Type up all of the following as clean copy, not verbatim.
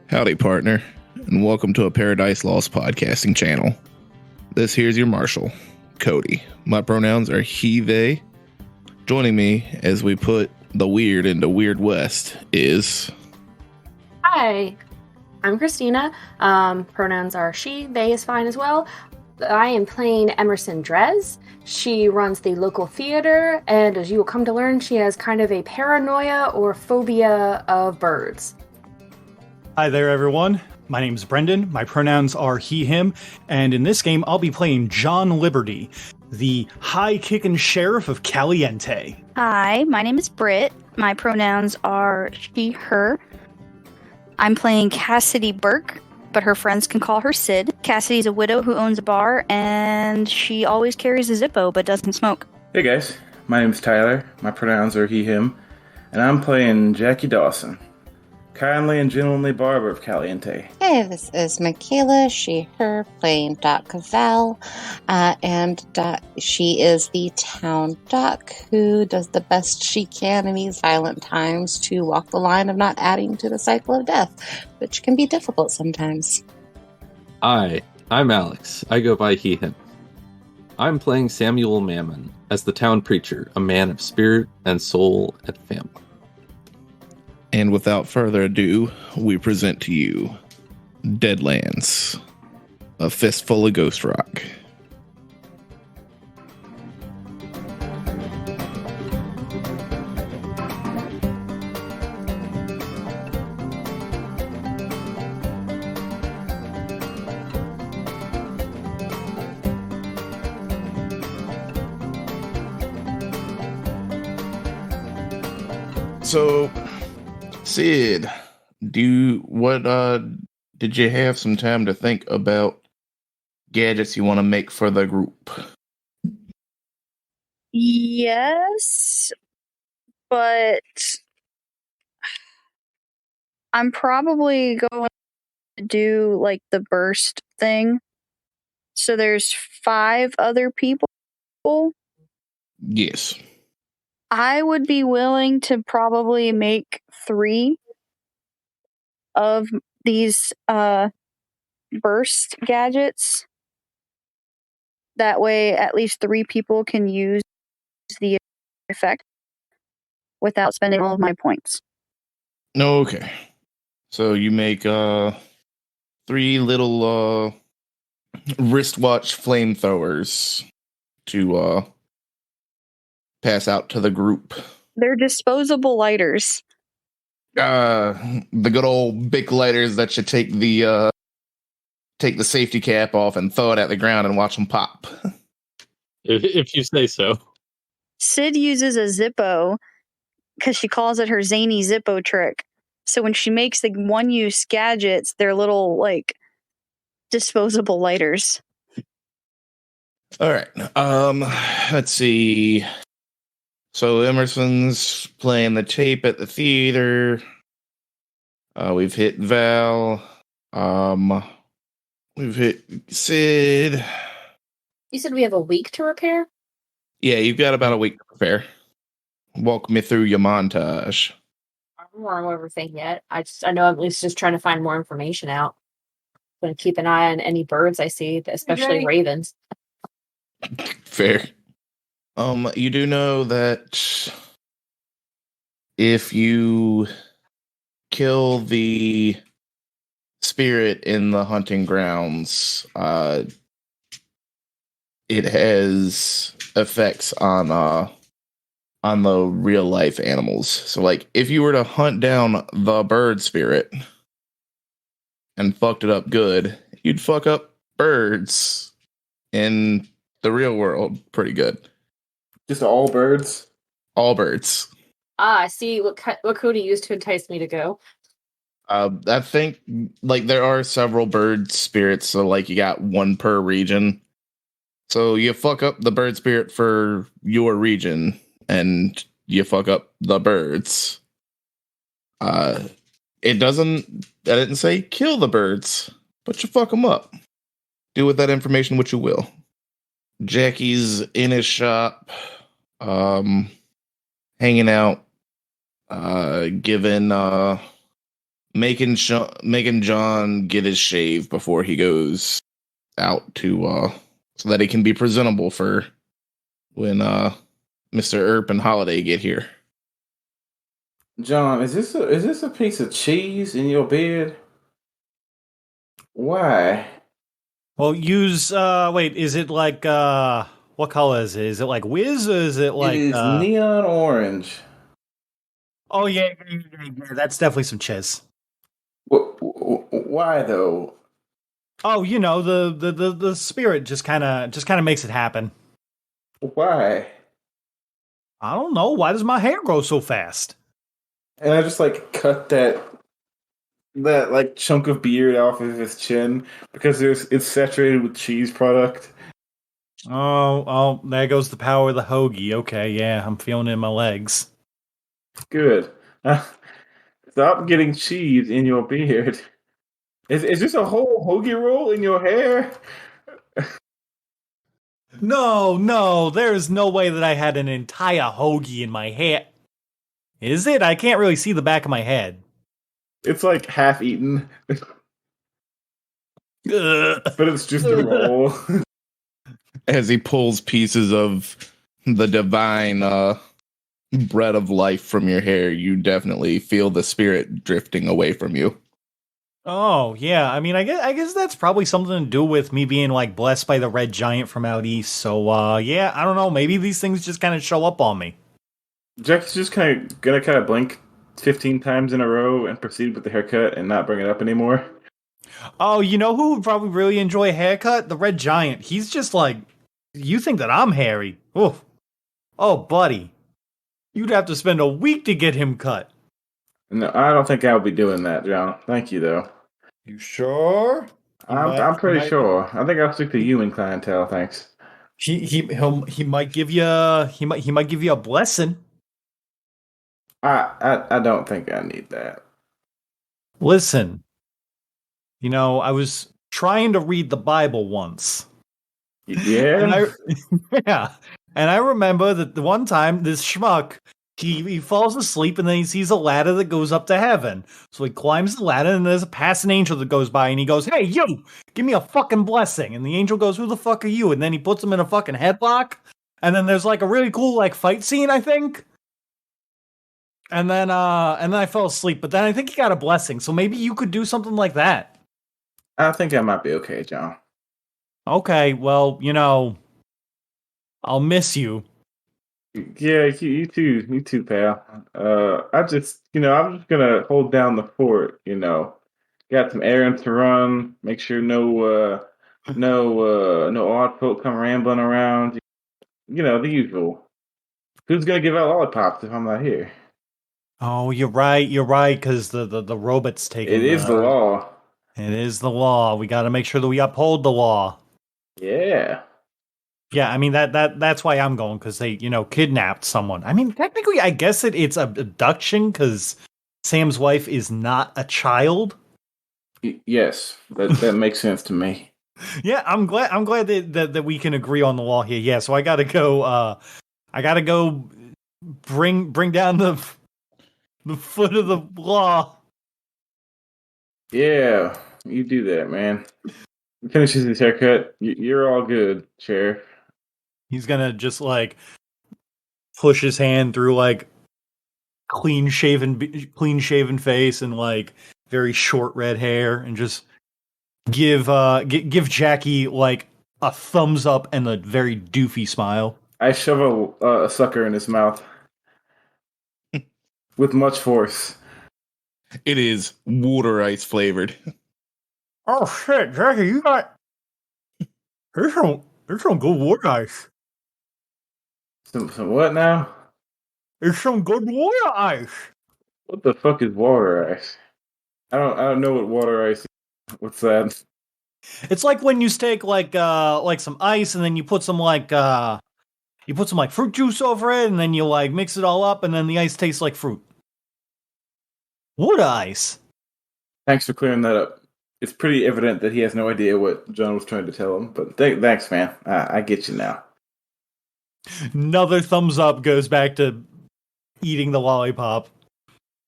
Howdy, partner, and welcome to a Paradise Lost podcasting channel. This here's your marshal, Cody. My pronouns are he, they. Joining me as we put the weird into Weird West is... Hi, I'm Christina. Pronouns are she, they is fine as well. I am playing Emerson Drez. She runs the local theater, and as you will come to learn, she has kind of a paranoia or phobia of birds. Hi there, everyone. My name's Brendan. My pronouns are he, him, and in this game, I'll be playing John Liberty, the high-kickin' sheriff of Caliente. Hi, my name is Britt. My pronouns are she, her. I'm playing Cassidy Burke, but her friends can call her Sid. Cassidy's a widow who owns a bar, and she always carries a Zippo but doesn't smoke. Hey guys, my name's Tyler. My pronouns are he, him, and I'm playing Jackie Dawson, kindly and gentlemanly barber of Caliente. Hey, this is Michaela, she, her, playing Doc Cavell, and she is the town doc who does the best she can in these violent times to walk the line of not adding to the cycle of death, which can be difficult sometimes. Hi, I'm Alex. I go by he, him. I'm playing Samuel Mammon as the town preacher, a man of spirit and soul and family. And without further ado, we present to you Deadlands, a fistful of ghost rock. So, Sid, did you have some time to think about gadgets you want to make for the group? Yes, but I'm probably going to do like the burst thing. So there's 5 other people. Yes. I would be willing to probably make 3 of these burst gadgets. That way at least 3 people can use the effect without spending all of my points. Okay. So you make 3 little wristwatch flamethrowers to pass out to the group. They're disposable lighters. The good old Bic lighters that you take the safety cap off and throw it at the ground and watch them pop. If you say so. Sid uses a Zippo because she calls it her zany Zippo trick. So when she makes the one-use gadgets, they're little, like, disposable lighters. All right. Let's see. So Emerson's playing the tape at the theater. We've hit Val. We've hit Sid. You said we have a week to repair? Yeah, you've got about a week to prepare. Walk me through your montage. I don't know everything yet. I know I'm at least just trying to find more information out. I'm going to keep an eye on any birds I see, especially ravens. Fair. You do know that if you kill the spirit in the hunting grounds, it has effects on the real life animals. So like if you were to hunt down the bird spirit and fucked it up good, you'd fuck up birds in the real world pretty good. Just all birds? All birds. I see what Cody used to entice me to go. I think like there are several bird spirits, so like you got 1 per region. So you fuck up the bird spirit for your region, and you fuck up the birds. I didn't say kill the birds, but you fuck them up. Do with that information what you will. Jackie's in his shop, hanging out, giving making John get his shave before he goes out to so that he can be presentable for when Mr. Earp and Holiday get here. John, is this a piece of cheese in your beard? Why? Well, use wait, is it like what color is it? Is it like whiz or is it like It is neon orange. Oh yeah, that's definitely some chiz. Why though? Oh, you know, the spirit just kind of makes it happen. Why? I don't know. Why does my hair grow so fast? And I just like cut that like chunk of beard off of his chin because it's saturated with cheese product. Oh, there goes the power of the hoagie. Okay, yeah, I'm feeling it in my legs. Good. Stop getting cheese in your beard. Is this a whole hoagie roll in your hair? No, there's no way that I had an entire hoagie in my hair. Is it? I can't really see the back of my head. It's like half eaten. But it's just a roll. As he pulls pieces of the divine bread of life from your hair, you definitely feel the spirit drifting away from you. Oh, yeah. I mean, I guess that's probably something to do with me being like blessed by the red giant from out east. So, yeah, I don't know. Maybe these things just kind of show up on me. Jack's just gonna blink 15 times in a row and proceed with the haircut and not bring it up anymore. Oh, you know who would probably really enjoy a haircut? The red giant. He's just like, you think that I'm hairy? Oof. Oh, buddy. You'd have to spend a week to get him cut. No, I don't think I'll be doing that, John. Thank you, though. You sure? I'm pretty sure. I think I'll stick to you and clientele. Thanks. He might give you a blessing. I don't think I need that. Listen, you know, I was trying to read the Bible once. Yeah. And I remember that the one time this schmuck he falls asleep and then he sees a ladder that goes up to heaven. So he climbs the ladder and there's a passing angel that goes by and he goes, "Hey, you, give me a fucking blessing." And the angel goes, "Who the fuck are you?" And then he puts him in a fucking headlock. And then there's like a really cool like fight scene, I think. And then I fell asleep, but then I think he got a blessing. So maybe you could do something like that. I think I might be okay, John. Okay, well, you know, I'll miss you. Yeah, you too. You too, pal. I'm just gonna hold down the fort. Got some errands to run. Make sure no odd folk come rambling around. The usual. Who's gonna give out lollipops if I'm not here? Oh, you're right, because the robot's taking It is the law. It is the law. We got to make sure that we uphold the law. Yeah. Yeah, I mean that's why I'm going, because they, kidnapped someone. I mean, technically, I guess it's abduction because Sam's wife is not a child. Yes, that makes sense to me. Yeah, I'm glad that we can agree on the law here. Yeah, so I gotta go. Bring down the foot of the law. Yeah, you do that, man. Finishes his haircut. You're all good, Sheriff. He's gonna just like push his hand through like clean shaven face and like very short red hair, and just give Jackie like a thumbs up and a very doofy smile. I shove a sucker in his mouth with much force. It is water ice flavored. Oh shit, Jackie, you got there's some good water ice. Some what now? There's some good water ice. What the fuck is water ice? I don't know what water ice is. What's that? It's like when you take like some ice and then you put some fruit juice over it and then you like mix it all up and then the ice tastes like fruit. Water ice. Thanks for clearing that up. It's pretty evident that he has no idea what John was trying to tell him, but thanks, man. I get you now. Another thumbs up goes back to eating the lollipop.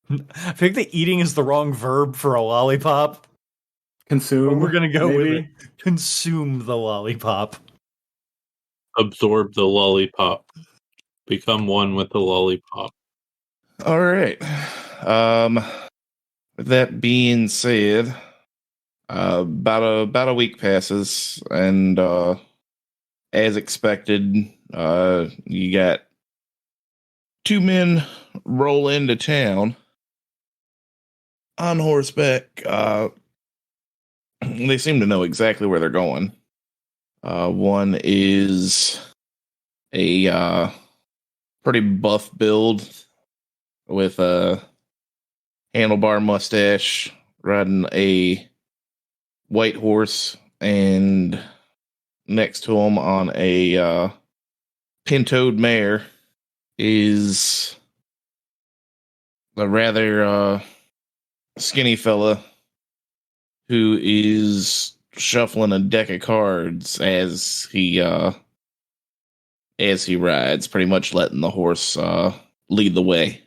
I think the eating is the wrong verb for a lollipop. Consume. We're gonna go with maybe? it. Consume the lollipop. Absorb the lollipop. Become one with the lollipop. All right. With that being said, about a week passes, and as expected, you got two men roll into town on horseback. They seem to know exactly where they're going. One is a pretty buff build with a handlebar mustache, riding a white horse, and next to him on a pintoed mare is a rather skinny fella who is shuffling a deck of cards as he rides, pretty much letting the horse lead the way.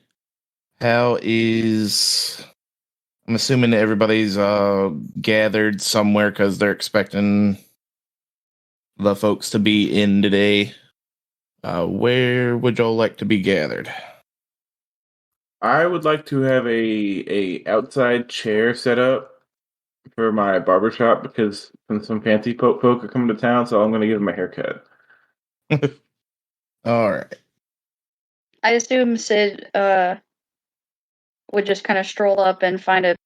How is I'm assuming everybody's gathered somewhere because they're expecting the folks to be in today. Where would y'all like to be gathered? I would like to have a outside chair set up for my barbershop because some fancy folk are coming to town, so I'm going to give them a haircut. All right. I assume Sid would just kind of stroll up and find a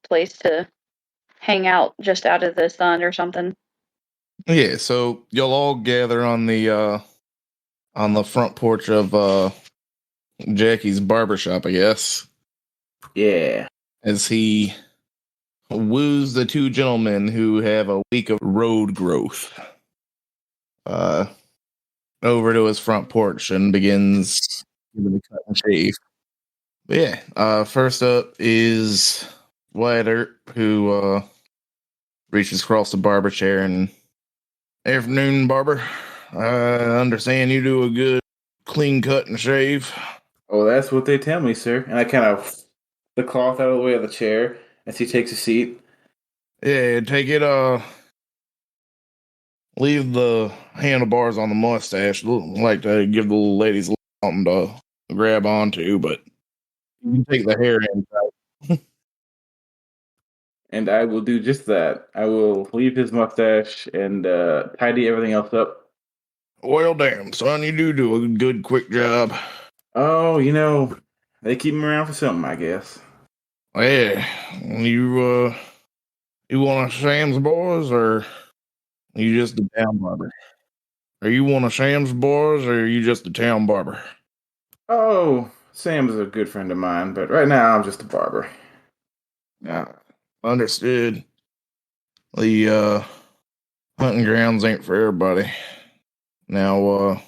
place to hang out just out of the sun or something. Yeah, so you'll all gather on the front porch of Jackie's barbershop, I guess, Yeah. as he woos the two gentlemen who have a week of road growth over to his front porch and begins giving a cut and shave. But yeah, first up is Wyatt Earp, who reaches across the barber chair and, "Afternoon, barber. I understand you do a good clean cut and shave." Oh, that's what they tell me, sir. And I kind of the cloth out of the way of the chair as he takes a seat. Yeah, take it, leave the handlebars on the mustache. Like to give the little ladies a little something to grab onto, but you can take the hair in. And I will do just that. I will leave his mustache and tidy everything else up. Well, damn, son, you do a good, quick job. Oh, they keep him around for something, I guess. Yeah, you one of Sam's boys, or you just a town barber? Are you one of Sam's boys, or are you just a town barber? Oh, Sam's a good friend of mine, but right now I'm just a barber. Understood. The hunting grounds ain't for everybody. Now,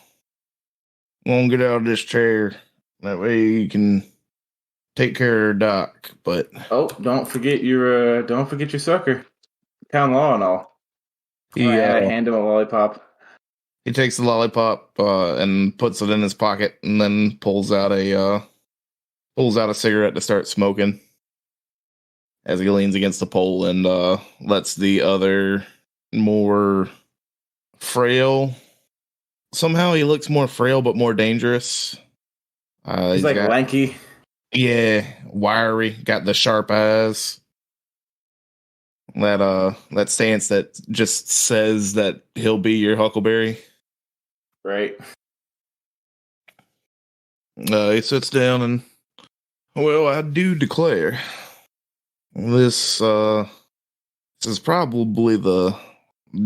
won't get out of this chair. That way you can take care of Doc. But Oh, don't forget your sucker. Town law and all. he And I hand him a lollipop. he takes the lollipop and puts it in his pocket, and then pulls out a cigarette to start smoking as he leans against the pole and lets the other more frail. Somehow he looks more frail but more dangerous. He's like lanky. Yeah, wiry, got the sharp eyes. That stance that just says that he'll be your Huckleberry. Right. He sits down and, well, I do declare, this is probably the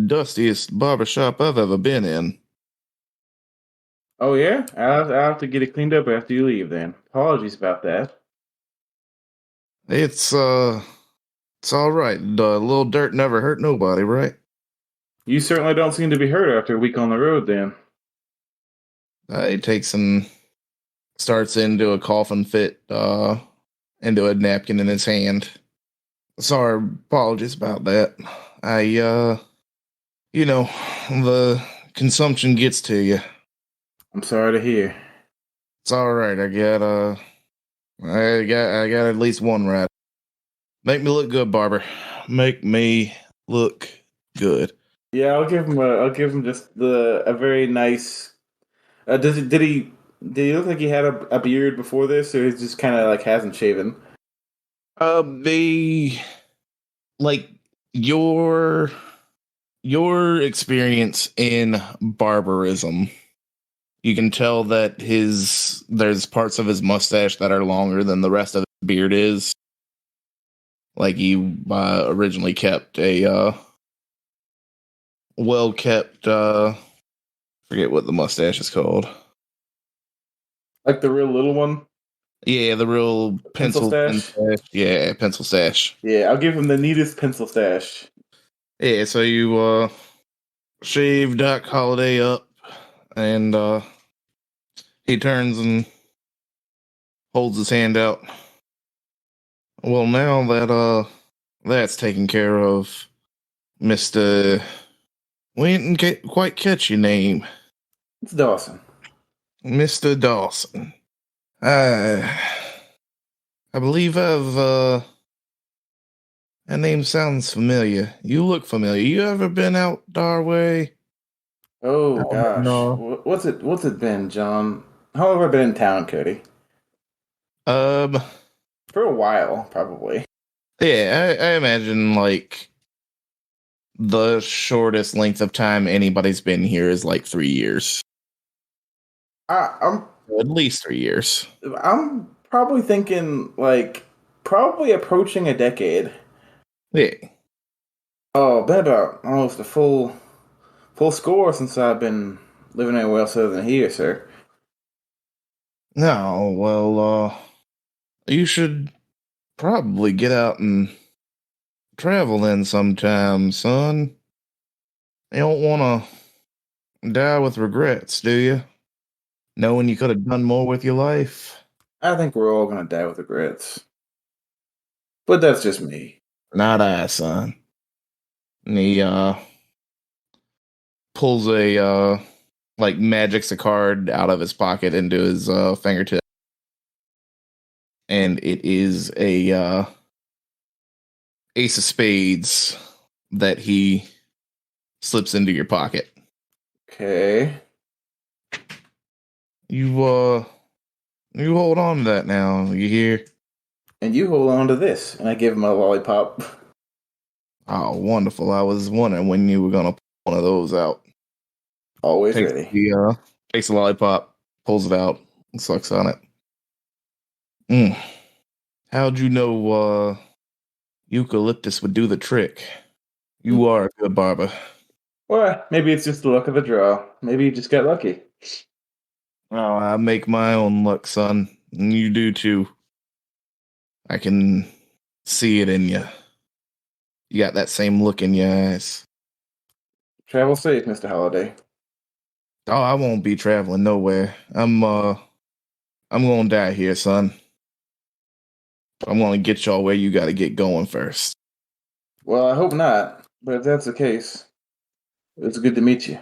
dustiest barbershop I've ever been in. Oh yeah? I'll have to get it cleaned up after you leave then. Apologies about that. It's all right. A little dirt never hurt nobody, right? You certainly don't seem to be hurt after a week on the road then. He takes and starts into a coughing fit, into a napkin in his hand. Sorry, apologies about that. The consumption gets to you. I'm sorry to hear. It's all right. I I got at least one right. Make me look good, Barber. Make me look good. Yeah, I'll give him just a very nice. Did he look like he had a beard before this, or he's just kind of like hasn't shaven? The like your experience in barbarism, you can tell that there's parts of his mustache that are longer than the rest of his beard is. Like he originally kept a well kept forget what the mustache is called. Like the real little one? Yeah, the real Pencil stash? Yeah, pencil stash. Yeah, I'll give him the neatest pencil stash. Yeah, so you shave Doc Holiday up, and he turns and holds his hand out. Well, now that that's taken care of, Mister. We didn't quite catch your name, It's Dawson. Mister Dawson. I believe that name sounds familiar. You look familiar. You ever been out our way? Oh gosh, no. What's it been, John? How long have I been in town, Cody? For a while, probably. Yeah, I imagine like the shortest length of time anybody's been here is like 3 years. I'm At least 3 years. I'm probably thinking like probably approaching a decade. Yeah. Oh, been about almost a full score since I've been living anywhere else other than here, sir. No, well, you should probably get out and travel then sometime, son. You don't want to die with regrets, do you? Knowing you could have done more with your life? I think we're all gonna die with regrets. But that's just me. Not I, son. And he pulls a like magics a card out of his pocket into his fingertip. And it is a ace of spades that he slips into your pocket. Okay. You hold on to that now, you hear? And you hold on to this, and I give him a lollipop. Oh, wonderful. I was wondering when you were gonna pull one of those out. Always ready. Takes the lollipop, pulls it out, and sucks on it. How'd you know eucalyptus would do the trick? You are a good barber. Well, maybe it's just the luck of the draw. Maybe you just got lucky. Oh, I make my own luck, son. And you do too. I can see it in you. You got that same look in your eyes. Travel safe, Mr. Holiday. Oh, I won't be traveling nowhere. I'm gonna die here, son. I'm gonna get y'all where you gotta get going first. Well, I hope not. But if that's the case, it's good to meet you.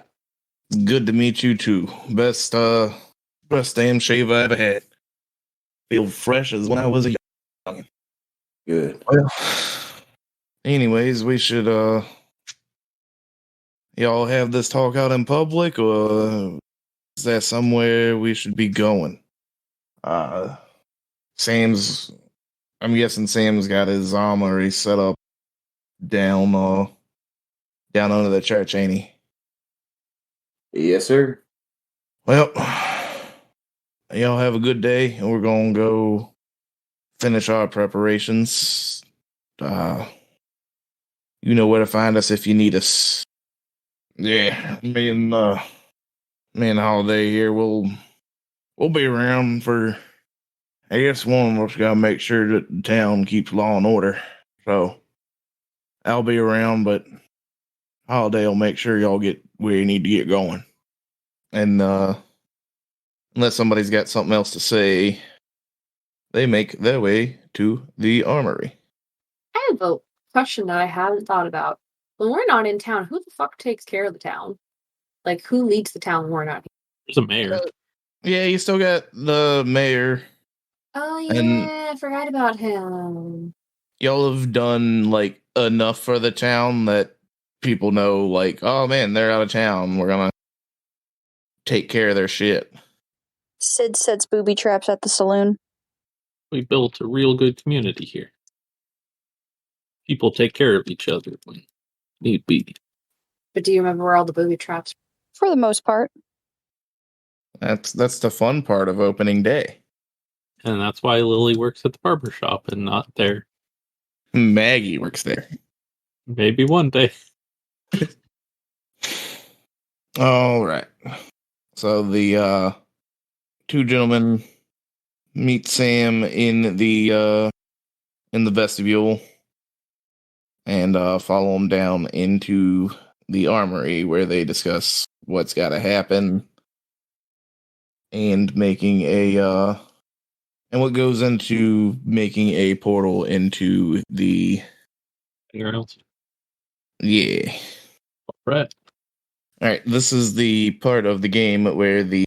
Good to meet you too. Best damn shave I ever had. Feel fresh as when I was a young. Good. Well, anyways, we should y'all have this talk out in public, or is there somewhere we should be going? Sam's I'm guessing Sam's got his armory set up down under the church, ain't he? Yes, sir. Well, y'all have a good day, and we're gonna go finish our preparations. You know where to find us if you need us. Yeah, me and Holiday here, we'll be around for. I guess one of us gotta make sure that the town keeps law and order. So I'll be around, but Holiday will make sure y'all get where you need to get going. And unless somebody's got something else to say, they make their way to the armory. I have a question that I haven't thought about. When we're not in town, who the fuck takes care of the town? Like, who leads the town when we're not here? There's a mayor. Yeah, you still got the mayor. Oh yeah, And I forgot about him. y'all have done like enough for the town that people know, like, oh man, they're out of town. We're gonna take care of their shit. Sid sets booby traps at the saloon. We built a real good community here. People take care of each other when need be. But do you remember where all the booby traps? For the most part. That's the fun part of opening day. And that's why Lily works at the barber shop and not there. Maggie works there. Maybe one day. All right. So the two gentlemen meet Sam in the vestibule and follow him down into the armory where they discuss what's got to happen and making a and what goes into making a portal into the Else. yeah. Right. All right, this is the part of the game where the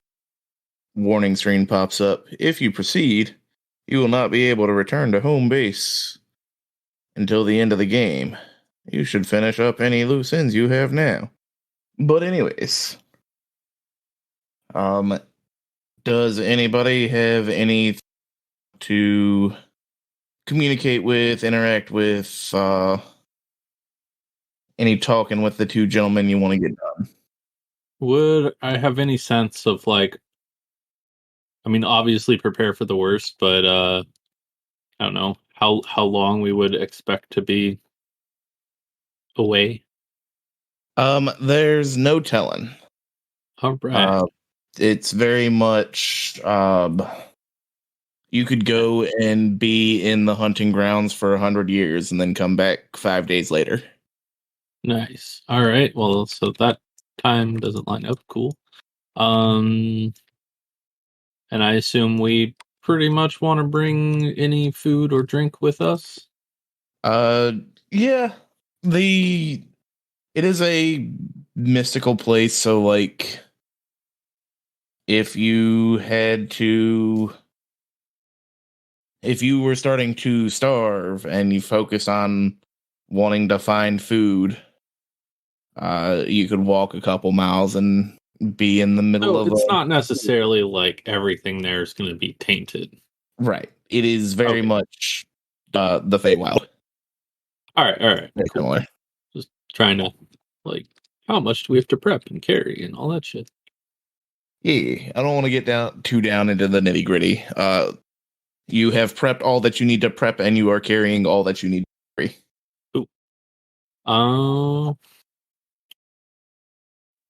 warning screen pops up. If you proceed, you will not be able to return to home base until the end of the game. You should finish up any loose ends you have now. But anyways, does anybody have any to communicate with, interact with, any talking with the two gentlemen you want to get done? Would I have any sense of like, I mean, obviously prepare for the worst, but I don't know how long we would expect to be away. There's no telling. All right. It's very much you could go and be in the hunting grounds for 100 years and then come back 5 days later. Nice. All right. Well, so that time doesn't line up. Cool. And I assume we pretty much want to bring any food or drink with us. Yeah. It is a mystical place, so like if you were starting to starve and you focus on wanting to find food, you could walk a couple miles and be in the middle of it's not necessarily like everything there is going to be tainted. Right. It is very much the Feywild. All right. Very Cool. similar. Just trying to like, how much do we have to prep and carry and all that shit? Yeah, I don't want to get too down into the nitty gritty. You have prepped all that you need to prep, and you are carrying all that you need to carry. Ooh.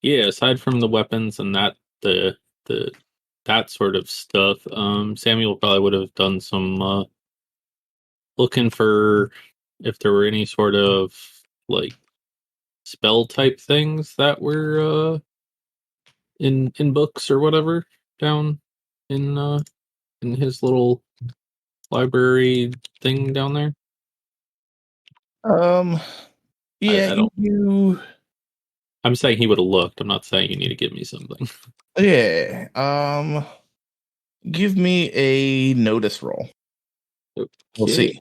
Yeah. Aside from the weapons and that that sort of stuff, Samuel probably would have done some looking for if there were any sort of like spell type things that were in books or whatever down in his little library thing down there. Yeah, I don't. you. I'm saying he would have looked. I'm not saying you need to give me something. Yeah. Give me a notice roll. Okay. We'll see.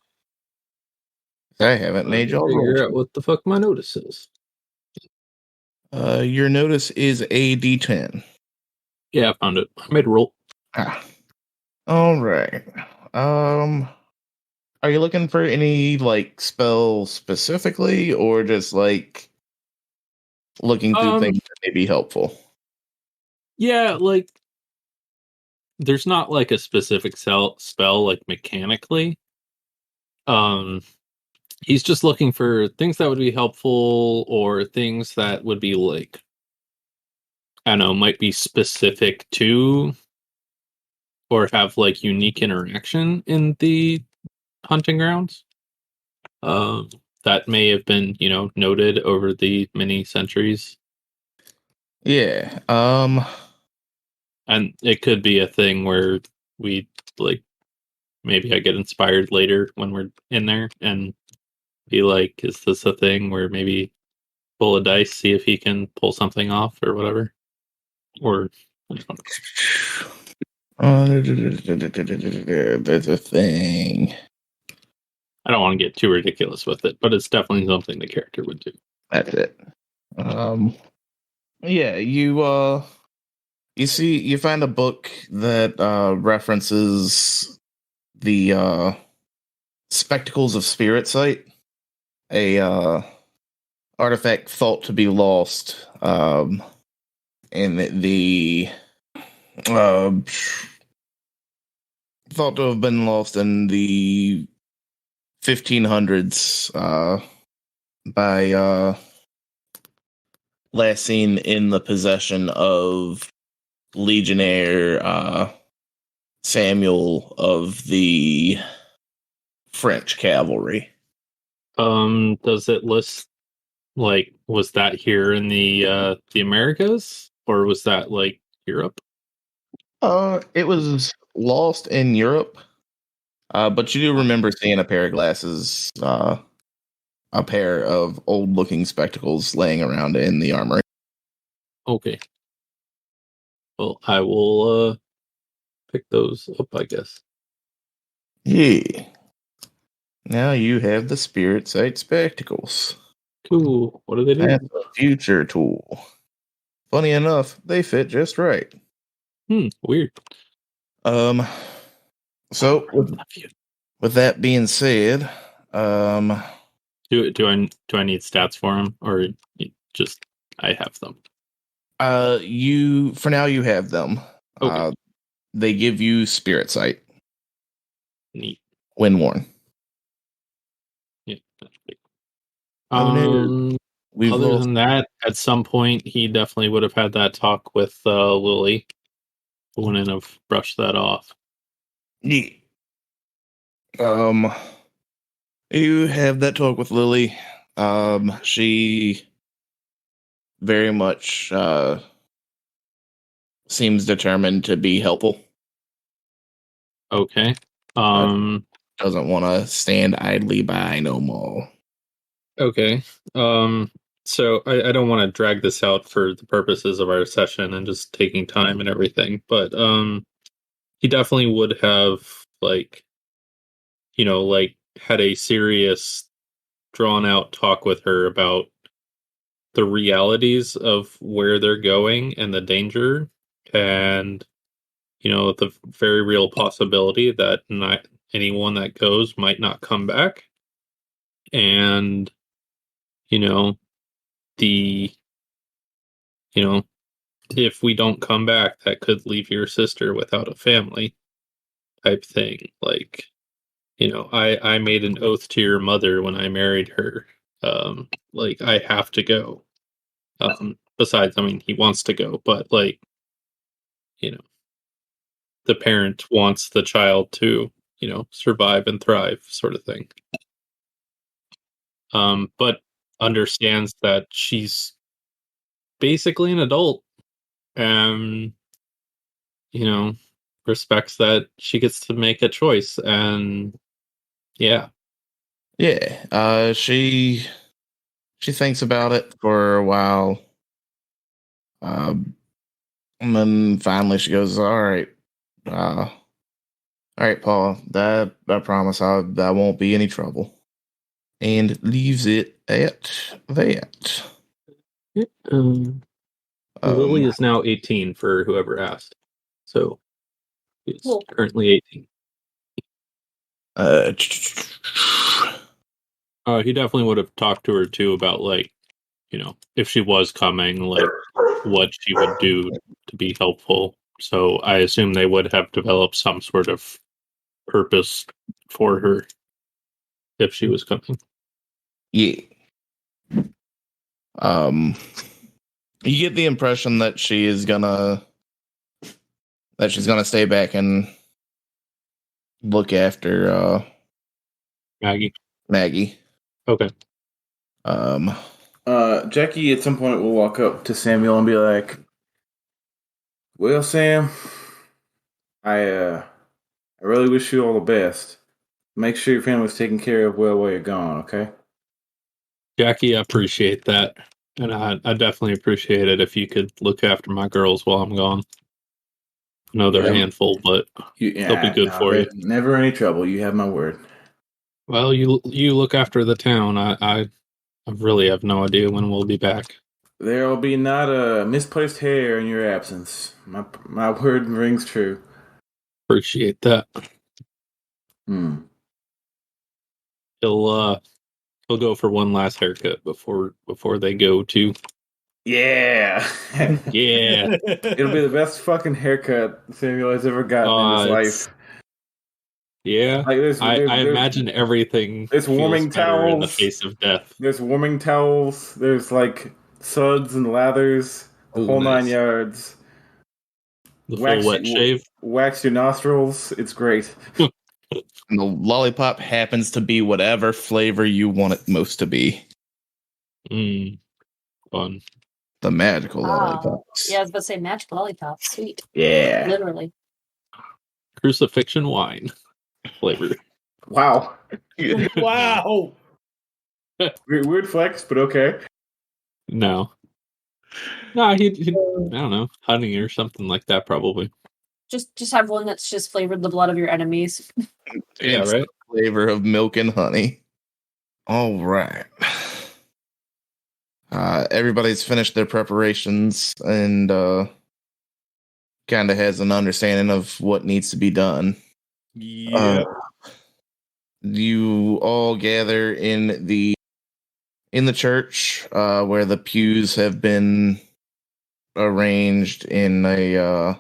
I haven't made y'all figure roll. out what the fuck my notice is. Your notice is a D10. Yeah, I found it. I made a roll. All right. Are you looking for any like spell specifically, or just like looking through things that may be helpful? Yeah, like there's not like a specific spell like mechanically. He's just looking for things that would be helpful or things that would be like, I don't know, might be specific to or have like unique interaction in the hunting grounds. That may have been, noted over the many centuries. Yeah. And it could be a thing where we like maybe I get inspired later when we're in there and be like, is this a thing where maybe pull a dice, see if he can pull something off or whatever? Or I don't know. There's a thing. I don't want to get too ridiculous with it, but it's definitely something the character would do. That's it. Yeah, you find a book that references the Spectacles of Spirit site, a artifact thought to be lost in the thought to have been lost in the 1500s by last seen in the possession of Legionnaire Samuel of the French cavalry. Does it list, like, was that here in the Americas, or was that like Europe? It was lost in Europe, but you do remember seeing a pair of glasses, a pair of old-looking spectacles laying around in the armory. Okay. Well, I will pick those up, I guess. Yeah. Now you have the Spirit Sight spectacles. Cool. What do they do? That's a future tool. Funny enough, they fit just right. Weird. So with that being said, do I need stats for them, or just I have them? you for now you have them. Okay. They give you Spirit Sight Neat. when worn. Yeah. Oh, no. Other than that, at some point he definitely would have had that talk with Lily. Wouldn't have brushed that off. Yeah. You have that talk with Lily. She very much seems determined to be helpful. Okay. Doesn't want to stand idly by no more. Okay. So I don't want to drag this out for the purposes of our session and just taking time and everything, but he definitely would have, like, had a serious, drawn out talk with her about the realities of where they're going and the danger, and the very real possibility that not anyone that goes might not come back, and the if we don't come back, that could leave your sister without a family type thing. Like, I made an oath to your mother when I married her. Like, I have to go. Besides, I mean, he wants to go, but, like, the parent wants the child to, survive and thrive, sort of thing. But understands that she's basically an adult, and respects that she gets to make a choice, and yeah. She thinks about it for a while, and then finally she goes, all right, Paul, that I promise that won't be any trouble, and leaves it at that. Lily is now 18 for whoever asked. So he's currently 18. He definitely would have talked to her too about, like, if she was coming, like, what she would do to be helpful. So I assume they would have developed some sort of purpose for her if she was coming. Yeah. You get the impression that she's gonna stay back and look after Maggie. Okay. Jackie at some point will walk up to Samuel and be like, well, Sam, I really wish you all the best. Make sure your family's taken care of well while you're gone, okay? Jackie, I appreciate that. And I definitely appreciate it if you could look after my girls while I'm gone. another Yeah. handful, but they'll be good for you. Never any trouble. You have my word. Well, you look after the town. I really have no idea when we'll be back. There will be not a misplaced hair in your absence. My word rings true. Appreciate that. He'll go for one last haircut before they go to. Yeah. Yeah. It'll be the best fucking haircut Samuel has ever gotten in his life. Yeah. Like I imagine everything there's feels warming better in the towels. face of death. There's warming towels. There's like suds and lathers. The whole nice. 9 yards. The full wet shave. Wax your nostrils. It's great. And the lollipop happens to be whatever flavor you want it most to be. Fun. The magical lollipops. Yeah, I was about to say magical lollipops. Sweet. Yeah. Literally. Crucifixion wine flavor. Wow. Wow. Weird flex, but okay. No, he'd I don't know, honey or something like that probably. Just have one that's just flavored the blood of your enemies. Yeah, It's right. the flavor of milk and honey. All right. Everybody's finished their preparations and kind of has an understanding of what needs to be done. Yeah. You all gather in the church where the pews have been arranged in a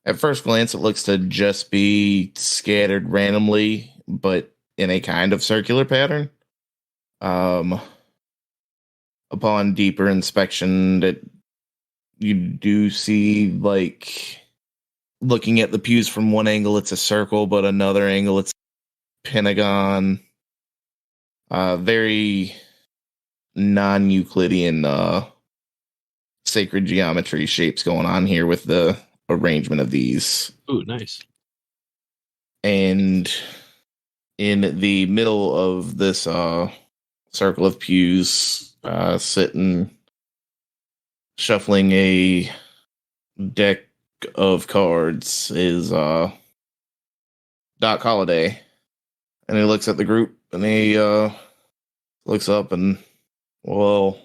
at first glance it looks to just be scattered randomly, but in a kind of circular pattern. Upon deeper inspection, that you do see, like, looking at the pews from one angle it's a circle, but another angle it's pentagon. Very non-Euclidean sacred geometry shapes going on here with the arrangement of these. Ooh, nice. And in the middle of this circle of pews, sitting, shuffling a deck of cards is Doc Holliday. And he looks at the group and he looks up and, well,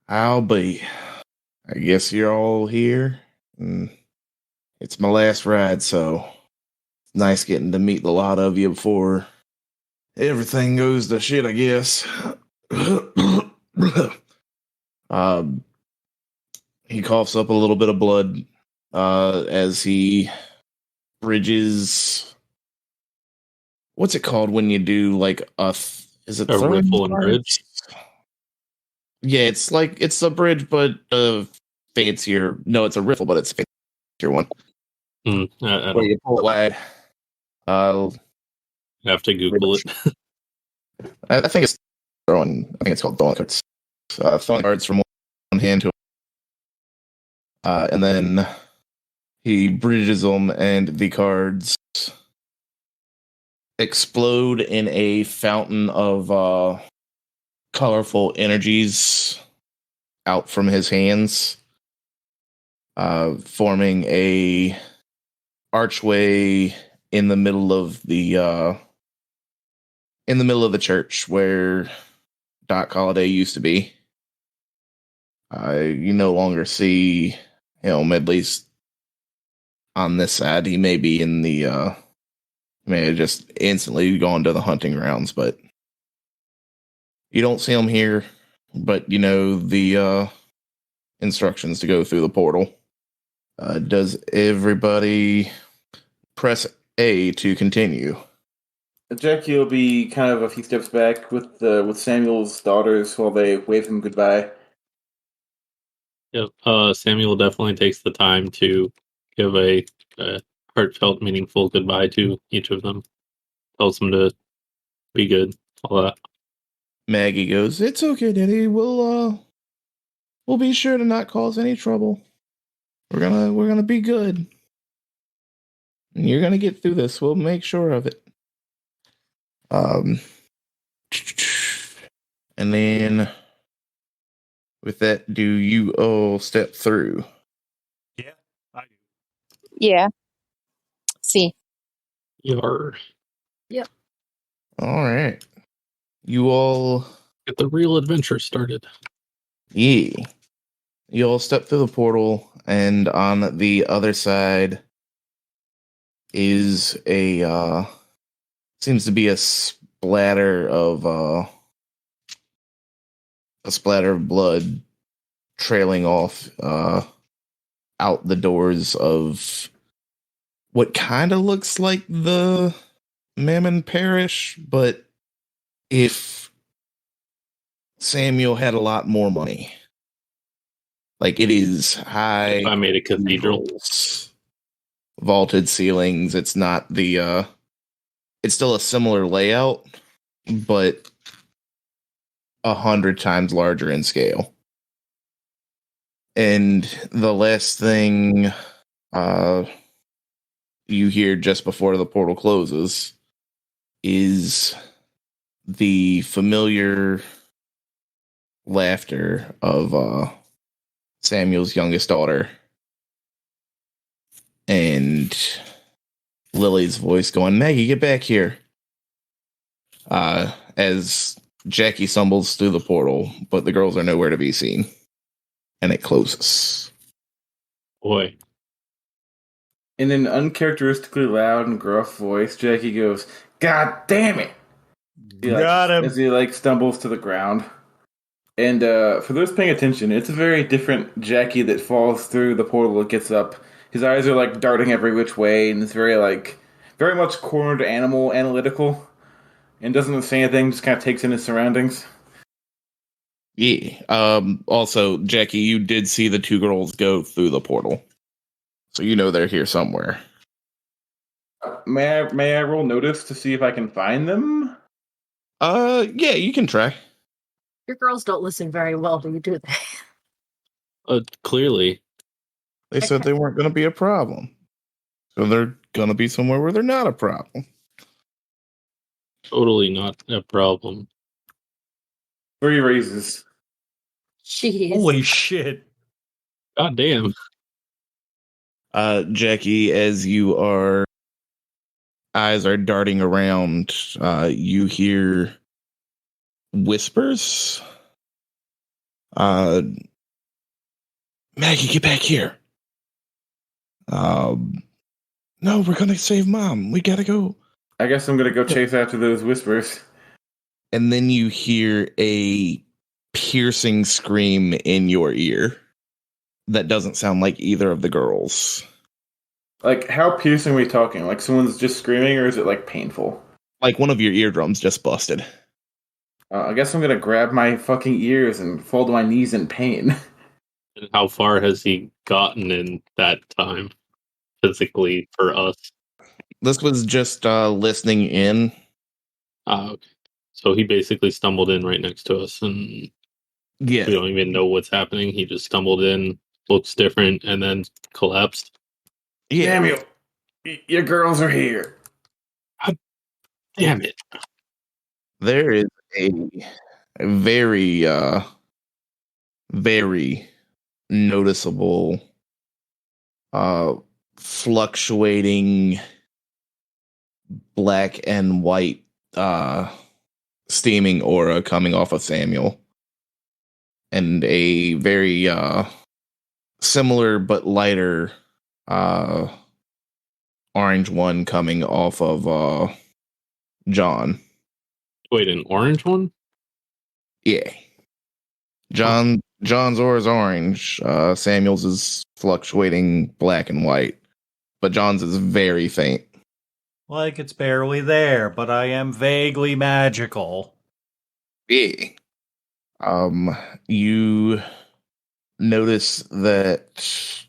I'll be. I guess you're all here. And it's my last ride, so it's nice getting to meet a lot of you before everything goes to shit, I guess. He coughs up a little bit of blood as he bridges. What's it called when you do like is it a riffle and bridge? Yeah, it's like it's a bridge, but fancier. No, it's a riffle, but it's a fancier one. Where you pull it wide. I'll have to Google it. I think it's throwing. I think it's called throwing cards. Throwing cards from one hand to, and then he bridges them, and the cards explode in a fountain of colorful energies out from his hands, forming a archway in the middle of the church where Doc Holliday used to be. You no longer see him, at least on this side. He may be in the may have just instantly gone to the hunting grounds, but you don't see him here. But you know the instructions to go through the portal. Does everybody press A to continue? Jackie will be kind of a few steps back with Samuel's daughters while they wave him goodbye. Yep. Samuel definitely takes the time to give a heartfelt, meaningful goodbye to each of them. Tells them to be good. All that. Maggie goes, "It's okay, Daddy. We'll be sure to not cause any trouble. We're gonna be good. And you're gonna get through this. We'll make sure of it." And then with that, do you all step through? Yeah, I do. Yeah. See. Yar. All right. You all, Get the real adventure started. yeah. You all step through the portal, and on the other side is seems to be a splatter of blood trailing off out the doors of what kind of looks like the Mammon Parish, but if Samuel had a lot more money. Like, it is high. If I made a cathedral. Cathedrals, vaulted ceilings. It's not the it's still a similar layout, but 100 times larger in scale. And the last thing you hear just before the portal closes is the familiar laughter of Samuel's youngest daughter, and Lily's voice going, "Maggie, get back here." As Jackie stumbles through the portal, but the girls are nowhere to be seen. And it closes. Boy. In an uncharacteristically loud and gruff voice, Jackie goes, "God damn it!" Got him. As he stumbles to the ground. And for those paying attention, it's a very different Jackie that falls through the portal that gets up. His eyes are darting every which way, and it's very very much cornered animal analytical, and doesn't say anything, just kind of takes in his surroundings. Yeah. Also, Jackie, you did see the two girls go through the portal, so you know they're here somewhere. May I roll notice to see if I can find them? Yeah, you can try. Your girls don't listen very well to you, do they? Clearly. They said they weren't going to be a problem, so they're going to be somewhere where they're not a problem. Totally not a problem. 3 raises. Jeez. Holy shit. God damn. Jackie, as eyes are darting around, you hear whispers. Maggie, get back here. No, we're gonna save Mom. We gotta go. I guess I'm gonna go chase after those whispers. And then you hear a piercing scream in your ear that doesn't sound like either of the girls. How piercing are we talking? Someone's just screaming, or is it painful? Like one of your eardrums just busted. I guess I'm gonna grab my fucking ears and fall to my knees in pain. And how far has he gotten in that time, physically, for us? This was just listening in. Okay. So he basically stumbled in right next to us, and Yeah. we don't even know what's happening. He just stumbled in, looks different, and then collapsed. Yeah. Samuel, your girls are here. Damn it. There is a very, very noticeable, fluctuating black and white, steaming aura coming off of Samuel. And a very, similar but lighter, orange one coming off of, John. Wait, an orange one? Yeah. John's aura is orange. Samuel's is fluctuating black and white. But John's is very faint. Like it's barely there, but I am vaguely magical. Yeah. You notice that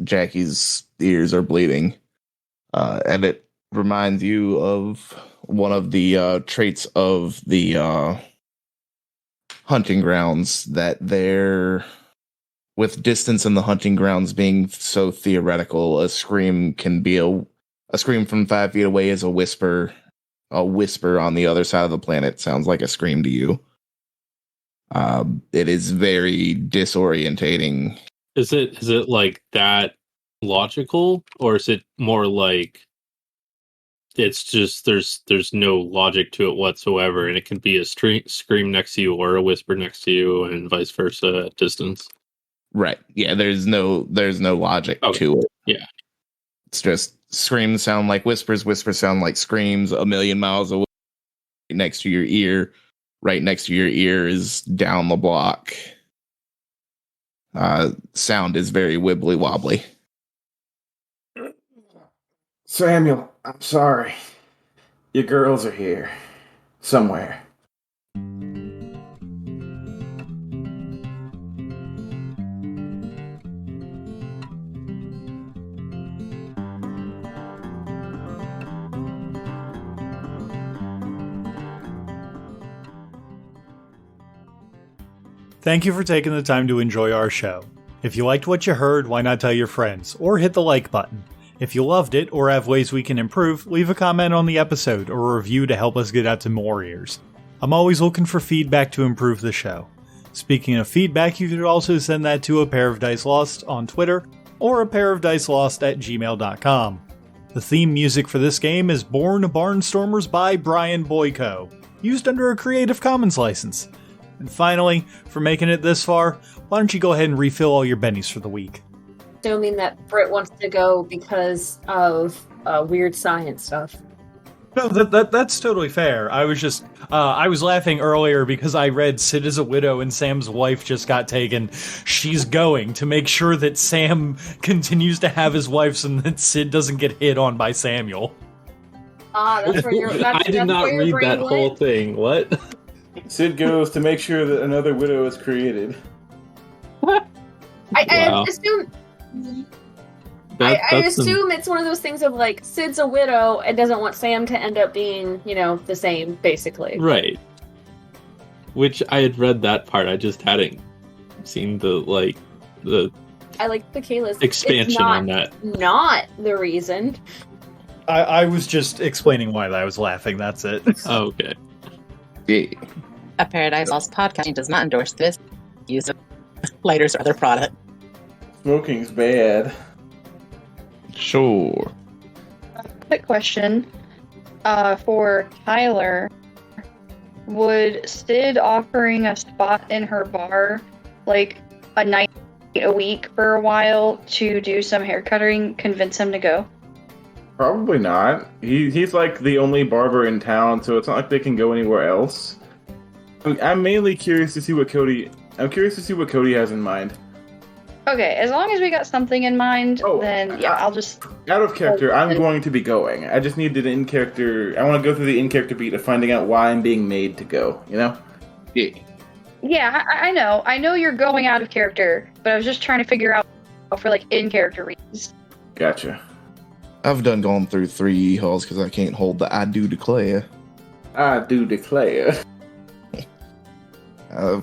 Jackie's ears are bleeding. And it reminds you of one of the traits of the hunting grounds, that they're, with distance in the hunting grounds being so theoretical, a scream can be a scream from 5 feet away is a whisper. A whisper on the other side of the planet sounds like a scream to you. It is very disorientating. Is it like that logical, or is it more like it's just there's no logic to it whatsoever, and it can be a scream next to you or a whisper next to you, and vice versa at distance? Right. Yeah, there's no logic to it. Yeah. It's just screams sound like whispers sound like screams a million miles away next to your ear. Right next to your ear is down the block. Sound is very wibbly wobbly. Samuel, I'm sorry. Your girls are here. Somewhere. Thank you for taking the time to enjoy our show. If you liked what you heard, why not tell your friends, or hit the like button. If you loved it, or have ways we can improve, leave a comment on the episode, or a review to help us get out to more ears. I'm always looking for feedback to improve the show. Speaking of feedback, you could also send that to apairofdicelost on Twitter, or apairofdicelost@gmail.com. The theme music for this game is Born Barnstormers by Brian Boyko, used under a Creative Commons license. And finally, for making it this far, why don't you go ahead and refill all your bennies for the week? Assuming that Britt wants to go because of weird science stuff. No, that's totally fair. I was just, I was laughing earlier because I read Sid is a widow and Sam's wife just got taken. She's going to make sure that Sam continues to have his wife and that Sid doesn't get hit on by Samuel. That's where you're. I did not read that whole thing. What? Sid goes to make sure that another widow is created. I assume. I assume it's one of those things of like Sid's a widow and doesn't want Sam to end up being, the same, basically. Right. Which I had read that part. I just hadn't seen the I like the Kayla's expansion on that. Not the reason. I was just explaining why I was laughing. That's it. Okay. Yeah. A Paradise Lost podcasting does not endorse this use of lighters or other product. Smoking's bad. Sure. Quick question. For Tyler, would Sid offering a spot in her bar, like a night a week for a while to do some hair cutting, convince him to go? Probably not. He's like the only barber in town, so it's not like they can go anywhere else. I'm mainly curious to see what Cody. I'm curious to see what Cody has in mind. Okay, as long as we got something in mind, then yeah, I'll just. Out of character, I'm going to be going. I just need an in character. I want to go through the in character beat of finding out why I'm being made to go. Yeah. Yeah, I know. I know you're going out of character, but I was just trying to figure out for like in character reasons. Gotcha. I've done gone through 3 halls because I can't hold the I do declare. I do declare.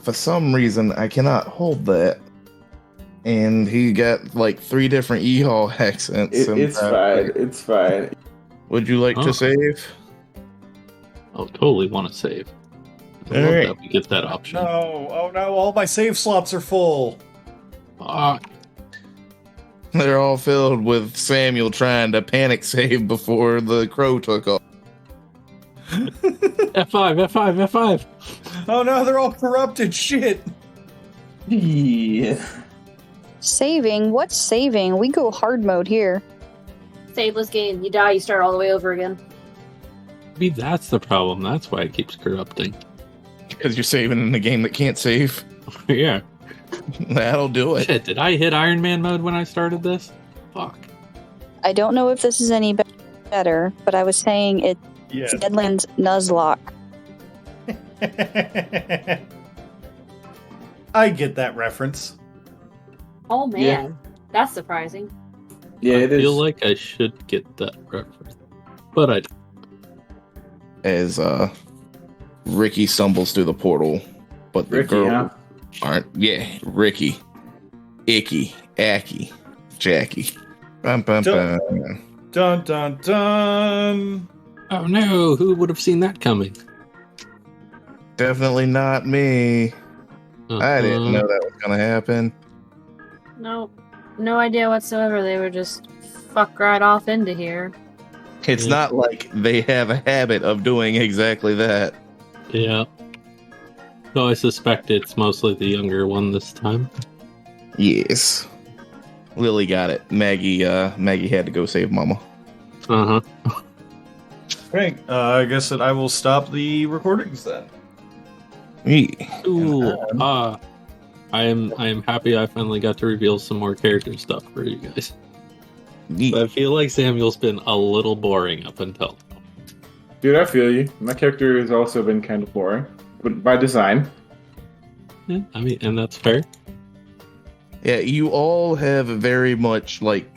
For some reason, I cannot hold that. And he got like 3 different E-Hall accents. It's fine. It's fine. Would you like to save? I'll totally want to save. I love that we get that option. No, oh no, all my save slots are full. They're all filled with Samuel trying to panic save before the crow took off. F5. Oh no, they're all corrupted. Shit. Yeah. Saving? What's saving? We go hard mode here. Saveless game. You die, you start all the way over again. Maybe that's the problem. That's why it keeps corrupting. Because you're saving in a game that can't save. Yeah. That'll do it. Shit, did I hit Iron Man mode when I started this? Fuck. I don't know if this is any better, but I was saying it's Deadlands Nuzlocke. I get that reference. Oh man, that's surprising. Yeah, I feel like I should get that reference, but I don't. As Ricky stumbles through the portal, but the girls aren't. Yeah, Ricky, Icky, Aki, Jackie. Bum, bum, bum. Dun dun dun. Oh no, who would have seen that coming? Definitely not me. I didn't know that was gonna happen. No. no idea whatsoever. They were just fuck right off into here. It's not like they have a habit of doing exactly that. Yeah. So I suspect it's mostly the younger one this time. Yes. Lily got it. Maggie had to go save Mama. Uh-huh. Okay, I guess that I will stop the recordings then. Ooh, I am happy I finally got to reveal some more character stuff for you guys. I feel like Samuel's been a little boring up until now. Dude, I feel you. My character has also been kind of boring, but by design. Yeah, I mean, and that's fair. Yeah, you all have very much, like,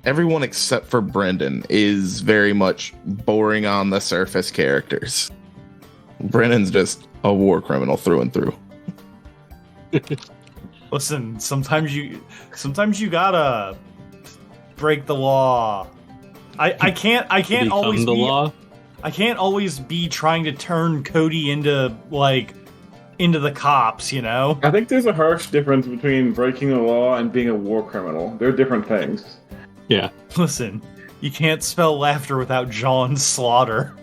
everyone except for Brendan is very much boring on the surface characters. Brendan's just a war criminal through and through. Listen, sometimes you gotta break the law. I can't always the be law. I can't always be trying to turn Cody into the cops, you know? I think there's a harsh difference between breaking the law and being a war criminal. They're different things. Yeah. Listen, you can't spell laughter without John Slaughter.